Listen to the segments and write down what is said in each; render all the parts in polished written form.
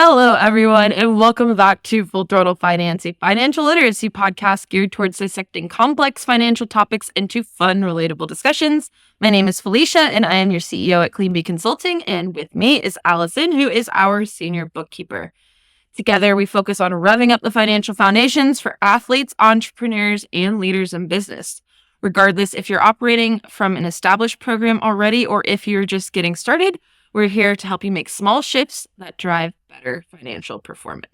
Hello, everyone, and welcome back to Full Throttle Finance, a financial literacy podcast geared towards dissecting complex financial topics into fun, relatable discussions. My name is Felicia, and I am your CEO at CleanBee Consulting, and with me is Allison, who is our senior bookkeeper. Together, we focus on revving up the financial foundations for athletes, entrepreneurs, and leaders in business. Regardless if you're operating from an established program already or if you're just getting started, we're here to help you make small shifts that drive better financial performance.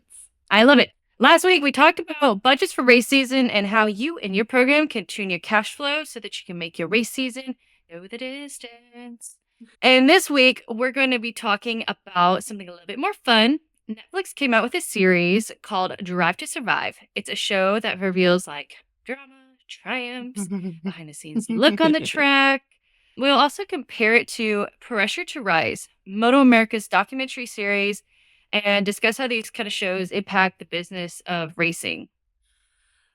I love it. Last week, we talked about budgets for race season and how you and your program can tune your cash flow so that you can make your race season go the distance. And this week, we're going to be talking about something a little bit more fun. Netflix came out with a series called Drive to Survive. It's a show that reveals drama, triumphs, behind the scenes look on the track. We'll also compare it to Pressure to Rise, MotoAmerica's documentary series, and discuss how these kind of shows impact the business of racing.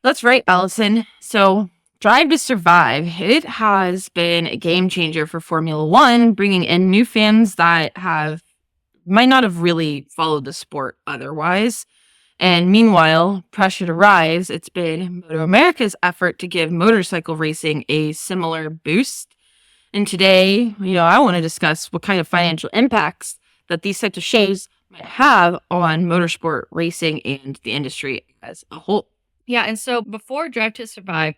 That's right, Allison. So, Drive to Survive, it has been a game changer for Formula One, bringing in new fans that might not have really followed the sport otherwise. And meanwhile, Pressure to Rise, it's been MotoAmerica's effort to give motorcycle racing a similar boost. And today, I want to discuss what kind of financial impacts that these types of shows might have on motorsport racing and the industry as a whole. Yeah, and so before Drive to Survive,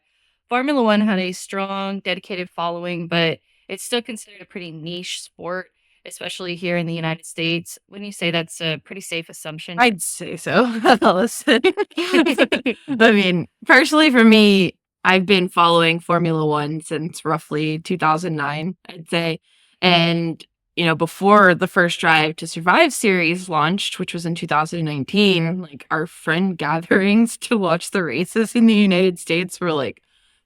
Formula One had a strong, dedicated following, but it's still considered a pretty niche sport, especially here in the United States. Wouldn't you say that's a pretty safe assumption? I'd say so, Allison. I mean, personally for me, I've been following Formula One since roughly 2009, I'd say. And, before the first Drive to Survive series launched, which was in 2019, our friend gatherings to watch the races in the United States were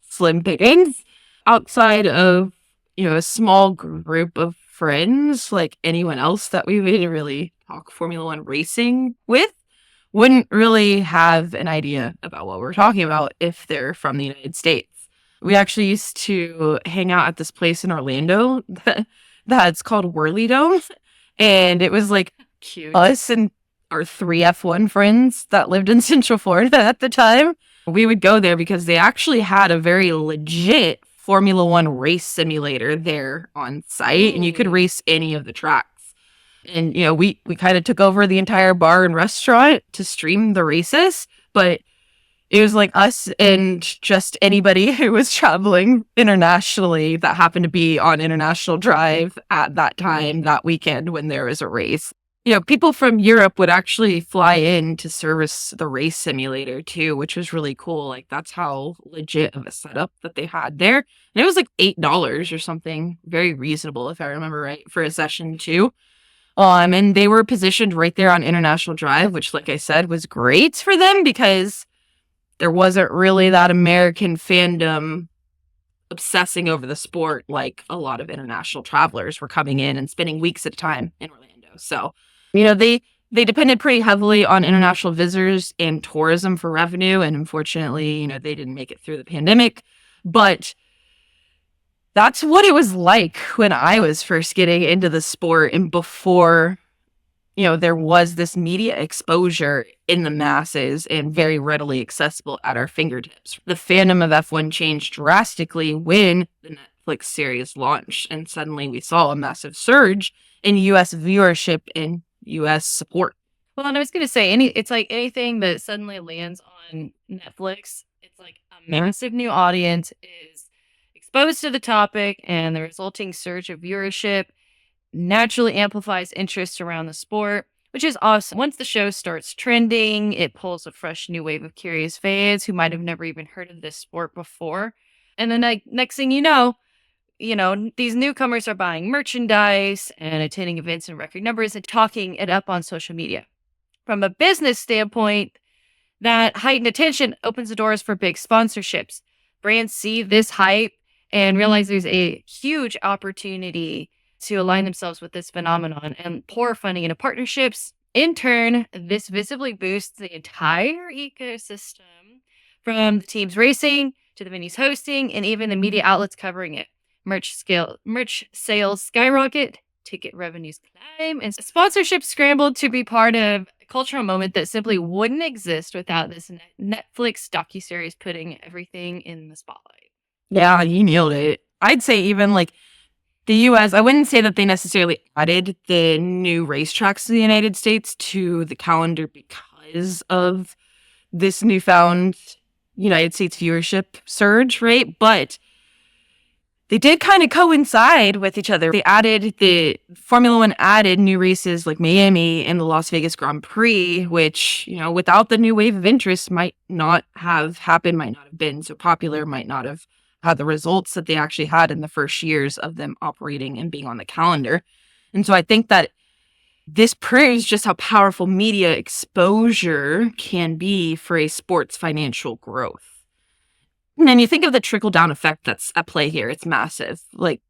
slim pickings. Outside of, a small group of friends, like anyone else that we would really talk Formula One racing with, wouldn't really have an idea about what we're talking about if they're from the United States. We actually used to hang out at this place in Orlando that's called Whirly Dome. And it was Cute. Us and our 3 F1 friends that lived in Central Florida at the time. We would go there because they actually had a very legit Formula One race simulator there on site, and you could race any of the tracks. And, we kind of took over the entire bar and restaurant to stream the races, but it was us and just anybody who was traveling internationally that happened to be on International Drive at that time, that weekend when there was a race. People from Europe would actually fly in to service the race simulator too, which was really cool. That's how legit of a setup that they had there. And it was $8 or something, very reasonable if I remember right, for a session too. And they were positioned right there on International Drive, which, like I said, was great for them because there wasn't really that American fandom obsessing over the sport like a lot of international travelers were coming in and spending weeks at a time in Orlando. So, they depended pretty heavily on international visitors and tourism for revenue. And unfortunately, they didn't make it through the pandemic. But that's what it was like when I was first getting into the sport and before, there was this media exposure in the masses and very readily accessible at our fingertips. The fandom of F1 changed drastically when the Netflix series launched, and suddenly we saw a massive surge in U.S. viewership and U.S. support. Well, and I was going to say, it's anything that suddenly lands on Netflix, it's a massive new audience is exposed to the topic, and the resulting surge of viewership naturally amplifies interest around the sport, which is awesome. Once the show starts trending, it pulls a fresh new wave of curious fans who might have never even heard of this sport before. And then next thing you know, these newcomers are buying merchandise and attending events in record numbers and talking it up on social media. From a business standpoint, that heightened attention opens the doors for big sponsorships. Brands see this hype and realize there's a huge opportunity to align themselves with this phenomenon and pour funding into partnerships. In turn, this visibly boosts the entire ecosystem, from the teams racing to the venues hosting and even the media outlets covering it. Merch sales skyrocket, ticket revenues climb, and sponsorships scrambled to be part of cultural moment that simply wouldn't exist without this Netflix docuseries putting everything in the spotlight. Yeah, you nailed it. I'd say even like the US, I wouldn't say that they necessarily added the new racetracks to the United States to the calendar because of this newfound United States viewership surge, right? But they did kind of coincide with each other. The Formula One added new races like Miami and the Las Vegas Grand Prix, which, without the new wave of interest might not have happened, might not have been so popular, might not have had the results that they actually had in the first years of them operating and being on the calendar. And so I think that this proves just how powerful media exposure can be for a sport's financial growth. And then you think of the trickle-down effect that's at play here. It's massive. Like,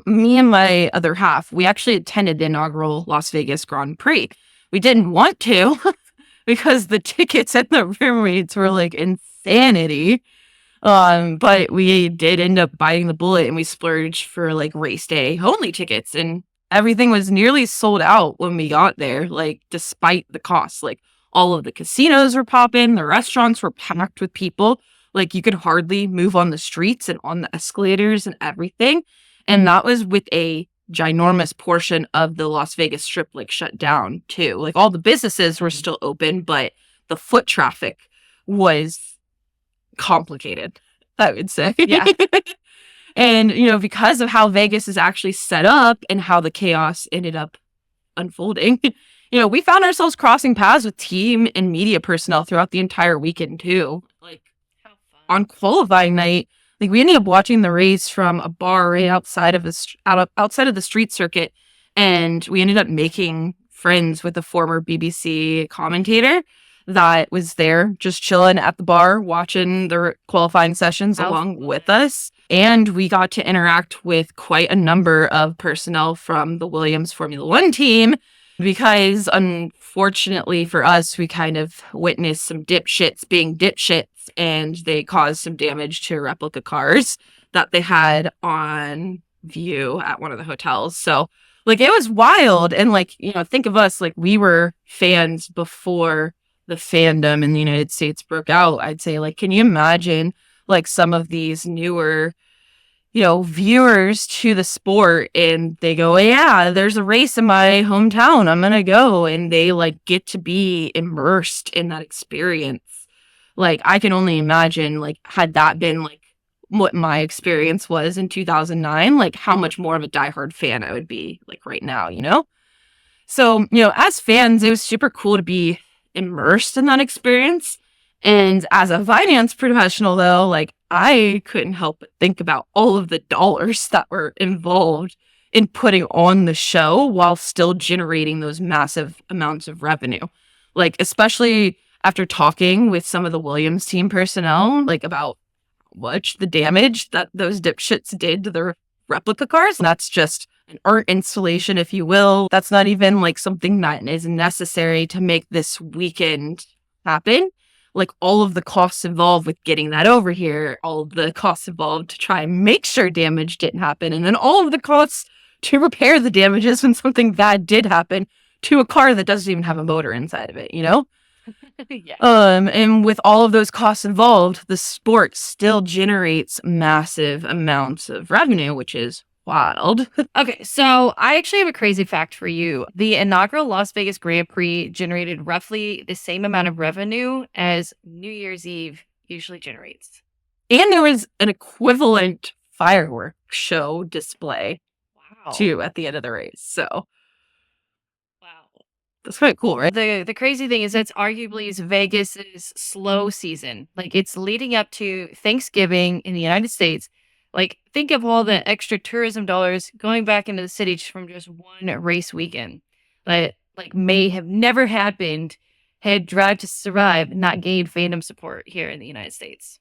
me and my other half, we actually attended the inaugural Las Vegas Grand Prix. We didn't want to because the tickets and the room rates were like insanity. But we did end up biting the bullet and we splurged for like race day only tickets, and everything was nearly sold out when we got there, like despite the cost. Like all of the casinos were popping, the restaurants were packed with people. Like you could hardly move on the streets and on the escalators and everything. And that was with a ginormous portion of the Las Vegas Strip like shut down too. Like all the businesses were still open, but the foot traffic was complicated, I would say. Yeah. And, because of how Vegas is actually set up and how the chaos ended up unfolding, we found ourselves crossing paths with team and media personnel throughout the entire weekend too. Like on qualifying night, like we ended up watching the race from a bar right outside of outside of the street circuit, and we ended up making friends with a former BBC commentator that was there just chilling at the bar watching the qualifying sessions along with us. And we got to interact with quite a number of personnel from the Williams Formula One team because unfortunately for us, we kind of witnessed some dipshits being dipshits, and they caused some damage to replica cars that they had on view at one of the hotels. So like it was wild. And like, think of us, like we were fans before the fandom in the United States broke out. I'd say, like, can you imagine like some of these newer, viewers to the sport, and they go, yeah, there's a race in my hometown, I'm gonna go, and they like get to be immersed in that experience. Like I can only imagine, like, had that been like what my experience was in 2009, like how much more of a diehard fan I would be like right now, So, as fans, it was super cool to be immersed in that experience. And as a finance professional, though, like I couldn't help but think about all of the dollars that were involved in putting on the show while still generating those massive amounts of revenue. Like, especially after talking with some of the Williams team personnel, like about much the damage that those dipshits did to their replica cars. And that's just an art installation, if you will. That's not even like something that is necessary to make this weekend happen. Like all of the costs involved with getting that over here, all of the costs involved to try and make sure damage didn't happen, and then all of the costs to repair the damages when something bad did happen to a car that doesn't even have a motor inside of it, Yeah. And with all of those costs involved, the sport still generates massive amounts of revenue, which is wild. Okay, so I actually have a crazy fact for you. The inaugural Las Vegas Grand Prix generated roughly the same amount of revenue as New Year's Eve usually generates. And there was an equivalent fireworks show display, too, at the end of the race. So, wow. That's quite cool, right? The crazy thing is that's arguably Vegas's slow season. Like it's leading up to Thanksgiving in the United States. Like think of all the extra tourism dollars going back into the city from just one race weekend that like may have never happened had Drive to Survive not gained fandom support here in the United States.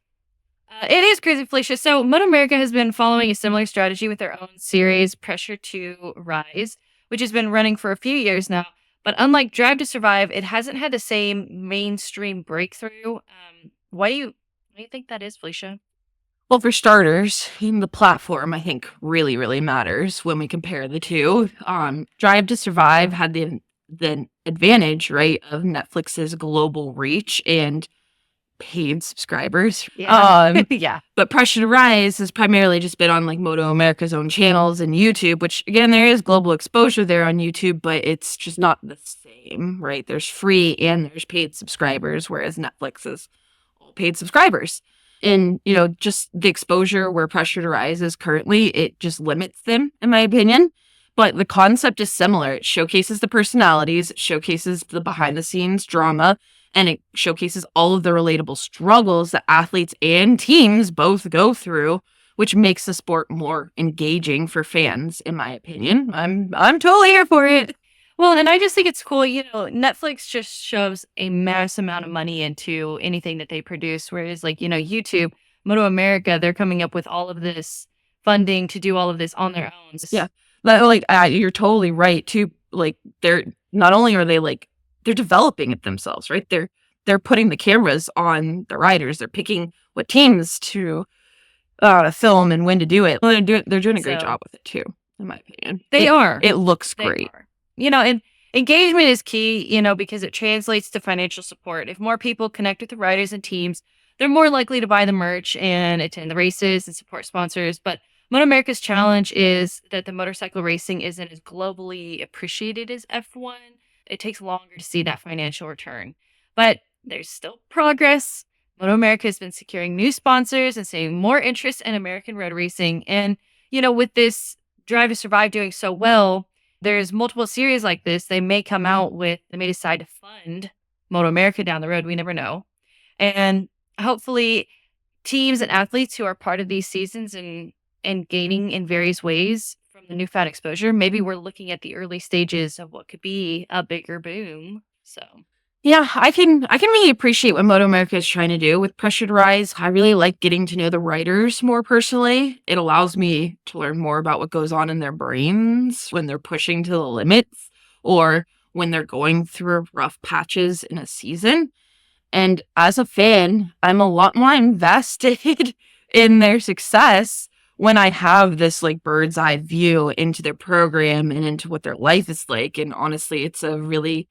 It is crazy, Felicia. So MotoAmerica has been following a similar strategy with their own series, Pressure to Rise, which has been running for a few years now. But unlike Drive to Survive, it hasn't had the same mainstream breakthrough. Why do you think that is, Felicia? Well, for starters, the platform, I think, really, really matters when we compare the two. Drive to Survive had the the advantage, right, of Netflix's global reach and paid subscribers. Yeah. Yeah. But Pressure to Rise has primarily just been on like MotoAmerica's own channels and YouTube, which again, there is global exposure there on YouTube, but it's just not the same, right? There's free and there's paid subscribers, whereas Netflix is all paid subscribers. And, you know, just the exposure where Pressure to Rise is currently, it just limits them, in my opinion. But the concept is similar. It showcases the personalities, it showcases the behind the scenes drama, and it showcases all of the relatable struggles that athletes and teams both go through, which makes the sport more engaging for fans, in my opinion. I'm totally here for it. Well, and I just think it's cool. You know, Netflix just shoves a mass amount of money into anything that they produce, whereas, like, you know, YouTube, MotoAmerica, they're coming up with all of this funding to do all of this on their own. Yeah. Like, you're totally right, too. Like, they're not only are they like, they're developing it themselves, right? They're putting the cameras on the riders. They're picking what teams to film and when to do it. Well, they're doing a great job with it too, in my opinion. They are. It looks great. You know, and engagement is key, you know, because it translates to financial support. If more people connect with the riders and teams, they're more likely to buy the merch and attend the races and support sponsors. But MotoAmerica's challenge is that the motorcycle racing isn't as globally appreciated as F1. It takes longer to see that financial return. But there's still progress. MotoAmerica has been securing new sponsors and seeing more interest in American road racing. And, you know, with this Drive to Survive doing so well, there's multiple series like this. They may come out with, they may decide to fund MotoAmerica down the road. We never know. And hopefully teams and athletes who are part of these seasons and gaining in various ways from the newfound exposure, maybe we're looking at the early stages of what could be a bigger boom. So yeah, I can really appreciate what MotoAmerica is trying to do with Pressure to Rise. I really like getting to know the writers more personally. It allows me to learn more about what goes on in their brains when they're pushing to the limits or when they're going through rough patches in a season. And as a fan, I'm a lot more invested in their success when I have this like bird's eye view into their program and into what their life is like. And honestly, it's a really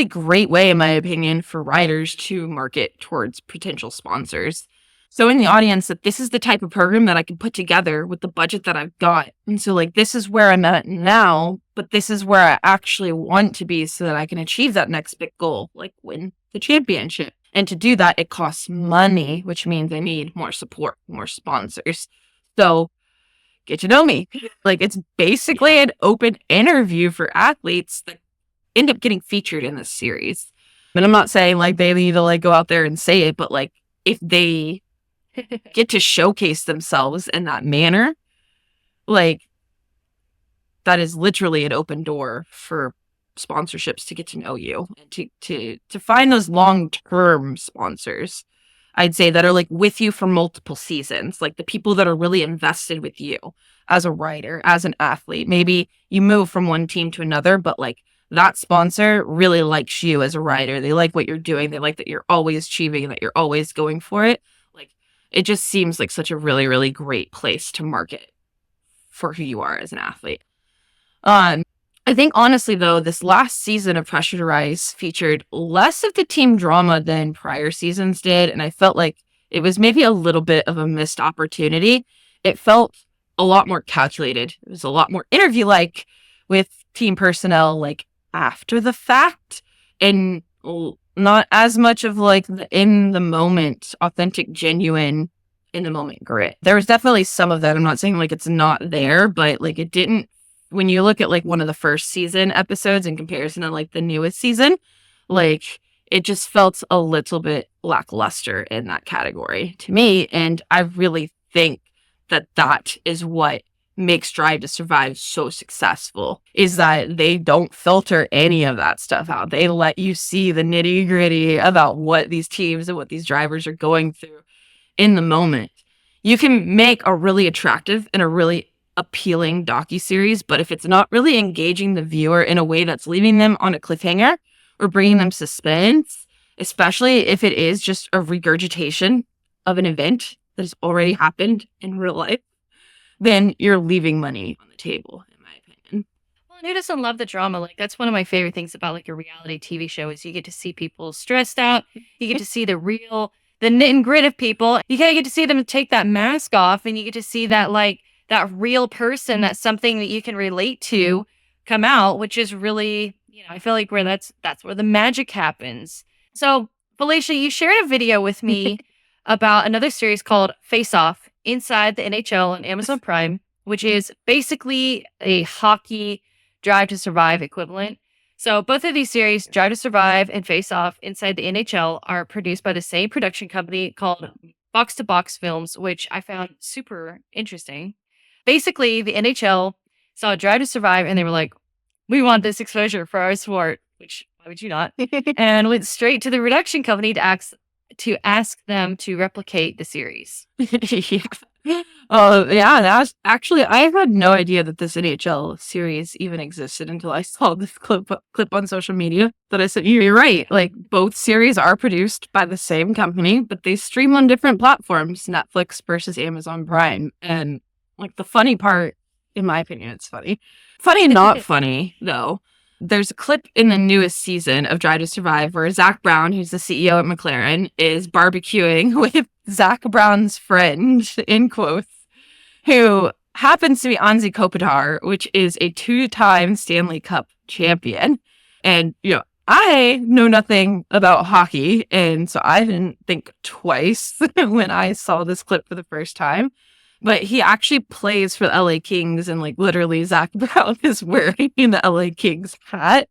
great way, in my opinion, for riders to market towards potential sponsors. So in the audience, that this is the type of program that I can put together with the budget that I've got. And so like, this is where I'm at now, but this is where I actually want to be so that I can achieve that next big goal, like win the championship. And to do that, it costs money, which means I need more support, more sponsors. So get to know me. Like, it's basically an open interview for athletes that end up getting featured in this series. And I'm not saying like they need to like go out there and say it, but like if they get to showcase themselves in that manner, like that is literally an open door for sponsorships to get to know you and to find those long-term sponsors. I'd say that are like with you for multiple seasons, like the people that are really invested with you as a rider, as an athlete. Maybe you move from one team to another, but like that sponsor really likes you as a rider. They like what you're doing. They like that you're always achieving and that you're always going for it. Like, it just seems like such a really, really great place to market for who you are as an athlete. I think honestly though, this last season of Pressure to Rise featured less of the team drama than prior seasons did. And I felt like it was maybe a little bit of a missed opportunity. It felt a lot more calculated. It was a lot more interview-like with team personnel, like after the fact, and not as much of like the in the moment, authentic, genuine, in the moment grit. There was definitely some of that. I'm not saying like it's not there, but like it didn't, when you look at like one of the first season episodes in comparison to like the newest season, like it just felt a little bit lackluster in that category to me. And I really think that that is what makes Drive to Survive so successful, is that they don't filter any of that stuff out. They let you see the nitty gritty about what these teams and what these drivers are going through in the moment. You can make a really attractive and a really appealing docuseries, but if it's not really engaging the viewer in a way that's leaving them on a cliffhanger or bringing them suspense, especially if it is just a regurgitation of an event that has already happened in real life, then you're leaving money on the table, in my opinion. Well, who doesn't love the drama? Like, that's one of my favorite things about like a reality TV show is you get to see people stressed out. You get to see the knit and grit of people. You kind of get to see them take that mask off, and you get to see that like that real person, that's something that you can relate to, come out, which is really, I feel like that's where the magic happens. So, Felicia, you shared a video with me about another series called Face Off inside the NHL on Amazon Prime, which is basically a hockey Drive to Survive equivalent. So both of these series, Drive to Survive and Face Off inside the NHL, are produced by the same production company called Box to Box Films, which I found super interesting. Basically, the NHL saw Drive to Survive and they were like, we want this exposure for our sport, which why would you not? And went straight to the production company to ask them to replicate the series. Yeah. Oh, yeah. That's actually, I had no idea that this NHL series even existed until I saw this clip on social media that I said, you're right. Like, both series are produced by the same company, but they stream on different platforms, Netflix versus Amazon Prime. And, like, the funny part, in my opinion, it's funny. Funny, not funny, though. There's a clip in the newest season of Drive to Survive where Zach Brown, who's the CEO at McLaren, is barbecuing with Zach Brown's friend, in quotes, who happens to be Anze Kopitar, which is a 2-time Stanley Cup champion. And, I know nothing about hockey, and so I didn't think twice when I saw this clip for the first time. But he actually plays for the LA Kings, and like literally Zach Brown is wearing the LA Kings hat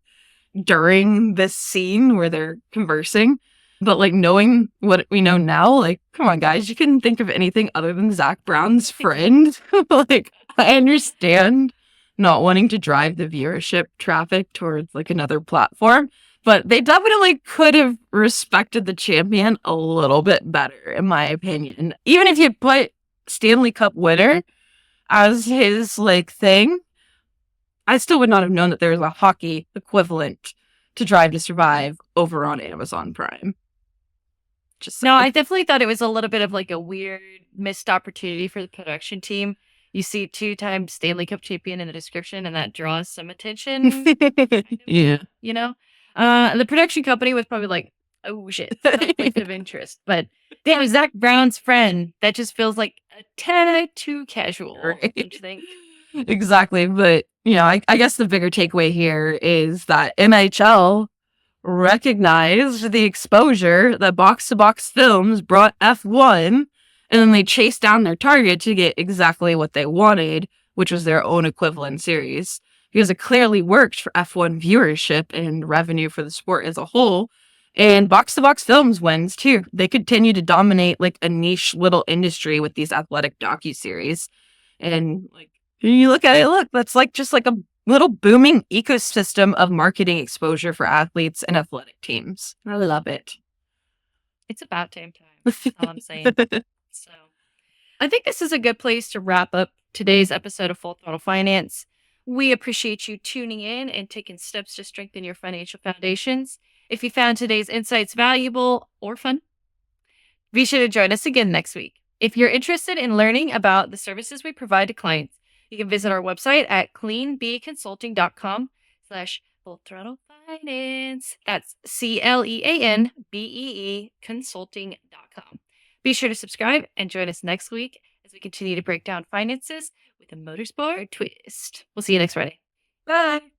during this scene where they're conversing. But like knowing what we know now, like, come on, guys, you couldn't think of anything other than Zach Brown's friend. Like, I understand not wanting to drive the viewership traffic towards like another platform, but they definitely could have respected the champion a little bit better, in my opinion. Even if you put Stanley Cup winner as his like thing, I still would not have known that there was a hockey equivalent to Drive to Survive over on Amazon Prime. I definitely thought it was a little bit of like a weird missed opportunity for the production team. You see 2-time Stanley Cup champion in the description, and that draws some attention. Yeah. The production company was probably like, oh shit, conflict of interest. But damn, Zach Brown's friend, that just feels like a tad too casual, don't you think? Exactly. But, I guess the bigger takeaway here is that NHL recognized the exposure that Box to Box Films brought F1, and then they chased down their target to get exactly what they wanted, which was their own equivalent series. Because it clearly worked for F1 viewership and revenue for the sport as a whole. And Box to Box Films wins too. They continue to dominate like a niche little industry with these athletic docuseries. And like, when you look at it, that's like just like a little booming ecosystem of marketing exposure for athletes and athletic teams. I love it. It's about damn time. That's all I'm saying. So I think this is a good place to wrap up today's episode of Full Throttle Finance. We appreciate you tuning in and taking steps to strengthen your financial foundations. If you found today's insights valuable or fun, be sure to join us again next week. If you're interested in learning about the services we provide to clients, you can visit our website at cleanbeconsulting.com/Full Throttle Finance. That's CLEANBEE consulting.com. Be sure to subscribe and join us next week as we continue to break down finances with a motorsport twist. We'll see you next Friday. Bye.